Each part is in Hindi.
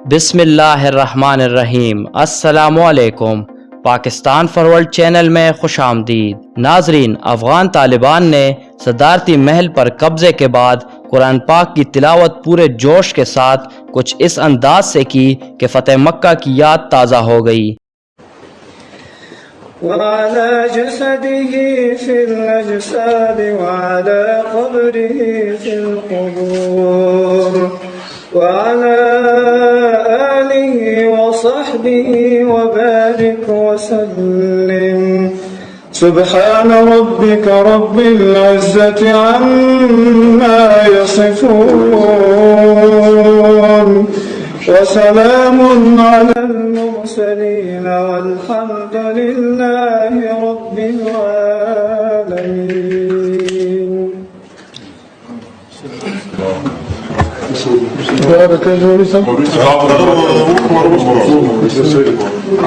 बिस्मिल्लाहिर्रहमानिर्रहीम। अस्सलामुअलैकुम। पाकिस्तान फॉरवर्ड चैनल में खुश आमदीद। नाजरीन, अफ़गान तालिबान ने सदारती महल पर कब्ज़े के बाद कुरान पाक की तिलावत पूरे जोश के साथ कुछ इस अंदाज से की कि फ़तेह मक्का की याद ताज़ा हो गई। सुब्हान रब्बिक रब्बिल इज़्ज़ति अम्मा यसिफून व सलामुन अलल मुरसलीन वल्हम्दुलिल्लाहि रब्बिल आलमीन।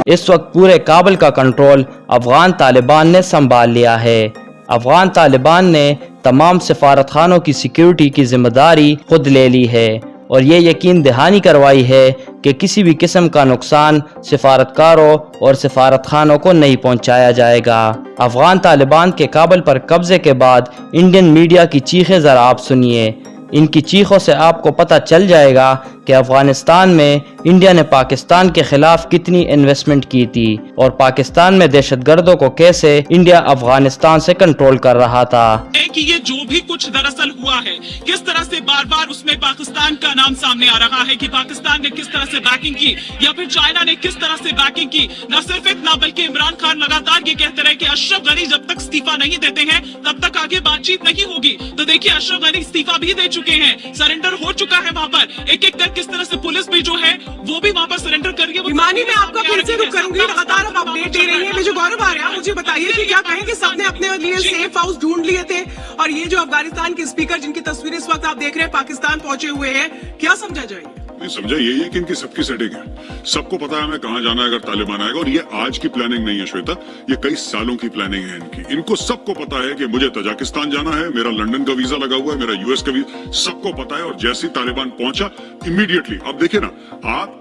इस वक्त पूरे काबुल का कंट्रोल अफगान तालिबान ने संभाल लिया है। अफगान तालिबान ने तमाम सिफारतखानों की सिक्योरिटी की जिम्मेदारी खुद ले ली है और ये यकीन दहानी करवाई है कि किसी भी किस्म का नुकसान सिफारतकारों और सिफारतखानों को नहीं पहुंचाया जाएगा। अफगान तालिबान के काबुल पर कब्जे के बाद इंडियन मीडिया की चीखें ज़रा आप सुनिए। इनकी चीखों से आपको पता चल जाएगा कि अफगानिस्तान में इंडिया ने पाकिस्तान के खिलाफ कितनी इन्वेस्टमेंट की थी और पाकिस्तान में दहशतगर्दों को कैसे इंडिया अफगानिस्तान से कंट्रोल कर रहा था। कि ये जो भी कुछ दरअसल हुआ है, किस तरह से बार बार उसमें पाकिस्तान का नाम सामने आ रहा है कि पाकिस्तान ने किस तरह से बैकिंग की या फिर चाइना ने किस तरह से बैकिंग की। न सिर्फ इतना बल्कि इमरान खान लगातार ये कहते रहे कि अशरफ गनी जब तक इस्तीफा नहीं देते हैं तब तक आगे बातचीत नहीं होगी। तो देखिए, अशरफ गनी इस्तीफा भी दे चुके हैं, सरेंडर हो चुका है वहाँ पर। एक एक कर किस तरह से पुलिस भी जो है वो भी वहाँ पर सरेंडर कर रही है। हिमानी, मैं आपका फिर से रुक करूंगी, लगातार आप अपडेट दे रही है। मुझे गौरव आ रहा है, मुझे बताइए कि क्या कहें कि सबने अपने लिए सेफ हाउस ढूंढ लिए थे और ये जो अफगानिस्तान के स्पीकर जिनकी तस्वीरें इस वक्त आप देख रहे हैं पाकिस्तान पहुंचे हुए हैं, क्या समझा जाए? नहीं समझा, यही है कि इनकी सबकी सेटिंग है। सबको पता है हमें कहाँ जाना है अगर तालिबान आएगा। और ये आज की प्लानिंग नहीं है श्वेता, ये कई सालों की प्लानिंग है इनकी। इनको सबको पता है कि मुझे तजाकिस्तान जाना है, मेरा लंदन का वीजा लगा हुआ है, मेरा यूएस का वीजा, सबको पता है। और जैसे ही तालिबान पहुंचा इमीडिएटली, अब देखिए ना, आप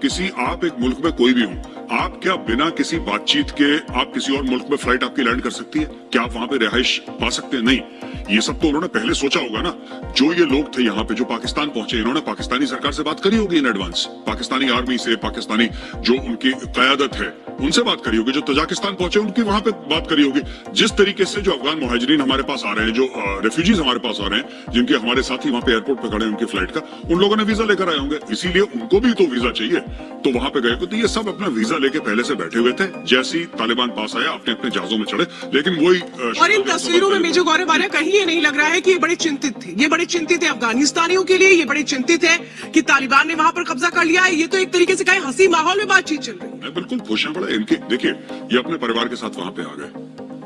एक मुल्क में कोई भी हो, आप क्या बिना किसी बातचीत के आप किसी और मुल्क में फ्लाइट आपकी लैंड कर सकती है? क्या आप वहां पे रिहाइश पा सकते हैं? नहीं। ये सब तो उन्होंने पहले सोचा होगा ना। जो ये लोग थे यहाँ पे जो पाकिस्तान पहुंचे, इन्होंने पाकिस्तानी सरकार से बात करी होगी इन एडवांस, पाकिस्तानी आर्मी से, पाकिस्तानी जो उनकी क़यादत है उनसे बात करी होगी। जो तजाकिस्तान पहुंचे उनकी वहां पे बात करी होगी। जिस तरीके से जो अफगान मुहाजिरीन हमारे पास आ रहे हैं, जो रेफ्यूजीज हमारे पास आ रहे हैं, जिनके हमारे साथी वहां पे एयरपोर्ट पे खड़े हैं उनकी फ्लाइट का, उन लोगों ने वीजा लेकर आए होंगे, इसीलिए उनको भी तो वीजा चाहिए, तो वहां पे गए। तो ये सब अपना वीजा लेके पहले से बैठे हुए थे। जैसे ही तालिबान पास आया अपने अपने जहाजों में चढ़े। लेकिन वही और इन तस्वीरों में मेजर गौरव आ रहा है, कहीं ये नहीं लग रहा है कि ये बड़े चिंतित थे। ये बड़े चिंतित है अफगानिस्तानियों के लिए, ये बड़े चिंतित है कि तालिबान ने वहां पर कब्जा कर लिया है। ये तो एक तरीके से कहीं हंसी माहौल में बातचीत चल रही है। बिल्कुल खुश हैं बड़े इनके। देखिए, ये अपने परिवार के साथ वहां पे आ गए।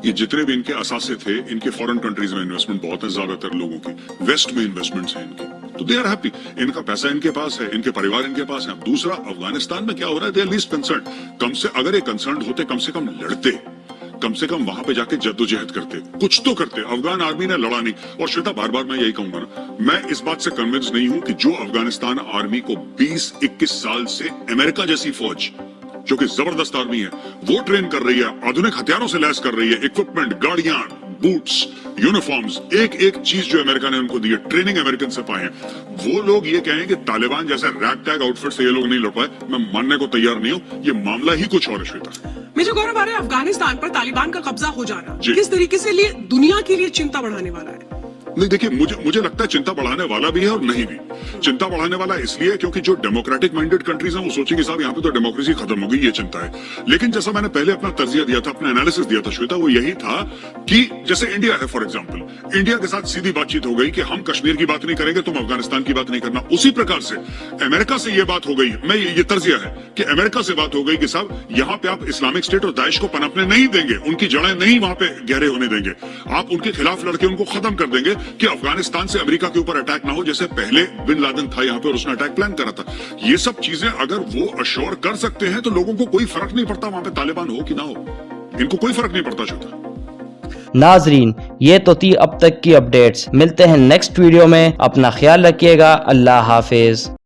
ये जितने भी इनके असासे थे, इनके फॉरेन कंट्रीज में इन्वेस्टमेंट बहुत है, ज्यादातर लोगों की वेस्ट में इन्वेस्टमेंट्स हैं इनके, तो दे आर हैप्पी। इनका पैसा इनके पास है, इनके परिवार इनके पास है। दूसरा, अफगानिस्तान में क्या हो रहा है, दे आर लीस्ट कंसर्न। कम से अगर ये कंसर्न होते, कम से कम लड़ते, कम से कम वहां पे जाके जद्दोजहद करते, कुछ तो करते। अफगान आर्मी ने लड़ा नहीं। और श्वेता, बार बार मैं यही कहूंगा ना, मैं इस बात से कन्विंस नहीं हूं कि जो अफगानिस्तान आर्मी को 20-21 साल से अमेरिका जैसी फौज, जो कि जबरदस्त आर्मी है, वो ट्रेन कर रही है, आधुनिक हथियारों से लैस कर रही है, इक्विपमेंट, गाड़ियां, बूट्स, यूनिफॉर्म्स, एक एक चीज जो अमेरिका ने उनको दी है, ट्रेनिंग अमेरिकन से पाए हैं। वो लोग ये कहें कि तालिबान जैसे रैग टैग आउटफिट से ये लोग नहीं लड़ पाए, मैं मानने को तैयार नहीं हूं। ये मामला ही कुछ और है श्वेता। मुझे गौरव आ रहा है, अफगानिस्तान पर तालिबान का कब्जा हो जाना किस तरीके से लिए दुनिया के लिए चिंता बढ़ाने वाला है? नहीं, देखिए, मुझे लगता है चिंता बढ़ाने वाला भी है और नहीं भी। चिंता बढ़ाने वाला इसलिए क्योंकि जो डेमोक्रेटिक माइंडेड कंट्रीज हैं वो सोचेंगे साहब यहाँ पे तो डेमोक्रेसी खत्म हो गई, ये चिंता है। लेकिन जैसा मैंने पहले अपना तर्जिया दिया था, अपना एनालिसिस दिया था श्वेता, वो यही था कि जैसे इंडिया है फॉर एग्जांपल, इंडिया के साथ सीधी बातचीत हो गई कि हम कश्मीर की बात नहीं करेंगे, तुम अफगानिस्तान की बात नहीं करना। उसी प्रकार से अमेरिका से ये बात हो गई, मैं ये तर्जिया है कि अमेरिका से बात हो गई कि साहब यहाँ पे आप इस्लामिक स्टेट और दाइश को पनपने नहीं देंगे, उनकी जड़ें नहीं वहां पे गहरे होने देंगे, आप उनके खिलाफ लड़के उनको खत्म कर देंगे कि अफगानिस्तान से अमेरिका के ऊपर अटैक ना हो, जैसे पहले बिन लादेन था यहाँ पे और उसने अटैक प्लान करा था। ये सब चीजें अगर वो अश्योर कर सकते हैं तो लोगों को कोई फर्क नहीं पड़ता वहां पे तालिबान हो कि ना हो, इनको कोई फर्क नहीं पड़ता श्वेता। नाजरीन, ये तो थी अब तक की अपडेट्स। मिलते हैं नेक्स्ट वीडियो में, अपना ख्याल रखिएगा। अल्लाह हाफिज।